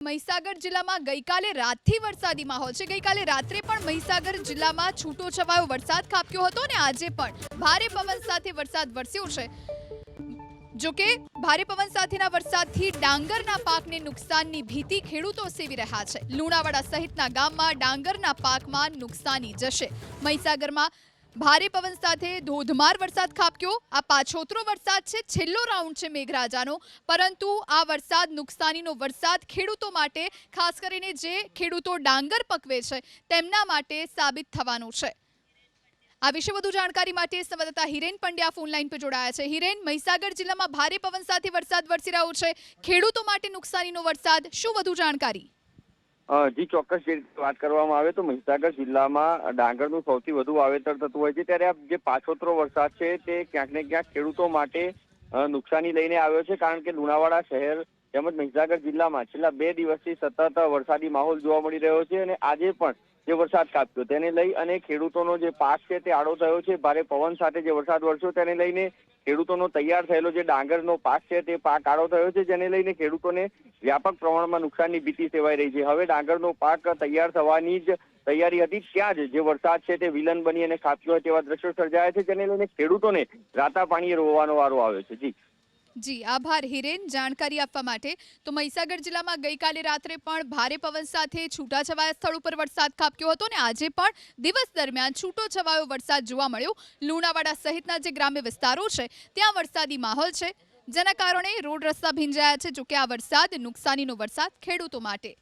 મહીસાગર જિલ્લામાં ગઈકાલે રાતથી વરસાદી માહોલ છે। ગઈકાલે રાત્રે પણ મહીસાગર જિલ્લામાં છૂટો છવાયો વરસાદ ખાબક્યો હતો અને આજે પણ ભારે પવન સાથે વરસાદ વરસ્યો છે। જો કે ભારે પવન સાથેના વરસાદથી ડાંગરના પાકને નુકસાનની ભીતિ ખેડૂતો સેવી રહ્યા છે। લુણાવાડા સહિતના ગામમાં ડાંગરના પાકમાં નુકસાની જશે। મહીસાગરમાં ભારે પવન સાથે ધોધમાર વરસાદ ખાબક્યો। આ પાછોતરો વરસાદ છે, છેલ્લો રાઉન્ડ છે મેઘરાજાનો, પરંતુ આ વરસાદ નુકસાનીનો વરસાદ ખેડૂતો માટે, ખાસ કરીને જે ખેડૂતો ડાંગર પકવે છે તેમના માટે સાબિત થવાનું છે। આ વિશે વધુ જાણકારી માટે સંવાદદાતા હિરેન પંડ્યા ફોન લાઈન પર જોડાયા છે। હિરેન, મહીસાગર જિલ્લામાં ભારે પવન સાથે વરસાદ વરસી રહ્યો છે, ખેડૂતો માટે નુકસાનીનો વરસાદ, શું વધુ જાણકારી? જી ચોક્કસ, જે વાત કરવામાં આવે તો મહીસાગર જિલ્લામાં ડાંગરનું સૌથી વધુ વાવેતર થતું હોય છે, ત્યારે આ જે પાછોતરો વરસાદ છે તે ક્યાંક ને ક્યાંક ખેડૂતો માટે નુકસાની લઈને આવ્યો છે। કારણ કે લુણાવાડા શહેર તેમજ મહીસાગર જિલ્લામાં છેલ્લા 2 દિવસથી સતત વરસાદી માહોલ જોવા મળી રહ્યો છે અને આજે પણ જે વરસાદ ખાબક્યો તેને લઈ અને ખેડૂતોનો જે પાક છે તે આડો થયો છે। ભારે પવન સાથે જે વરસાદ વરસ્યો તેને લઈને ખેડૂતોનો તૈયાર થયેલો જે ડાંગરનો પાક છે તે પાક આડો થયો છે, જેને લઈને ખેડૂતોને વ્યાપક પ્રમાણમાં નુકસાનની ભીતિ સેવાઈ રહી છે। હવે ડાંગરનો પાક તૈયાર થવાની જ તૈયારી હતી, ત્યાં જ જે વરસાદ છે તે વિલન બની અને ખાબક્યો હોય તેવા દ્રશ્યો સર્જાયા છે, જેને લઈને ખેડૂતોને રાતા પાણીએ રોવાનો વારો આવ્યો છે। જી આભાર હિરેન, જાણકારી આપવા માટે। તો મહીસાગર જિલ્લામાં ગઈકાલે રાત્રે પણ ભારે પવન સાથે છૂટાછવાયા સ્થળ ઉપર વરસાદ ખાબક્યો હતો અને આજે પણ દિવસ દરમિયાન છૂટો છવાયો વરસાદ જોવા મળ્યો। લુણાવાડા સહિતના જે ગ્રામ્ય વિસ્તારો છે ત્યાં વરસાદી માહોલ છે, જેના કારણે રોડ રસ્તા ભીંજાયા છે। જોકે આ વરસાદ નુકસાનીનો વરસાદ ખેડૂતો માટે।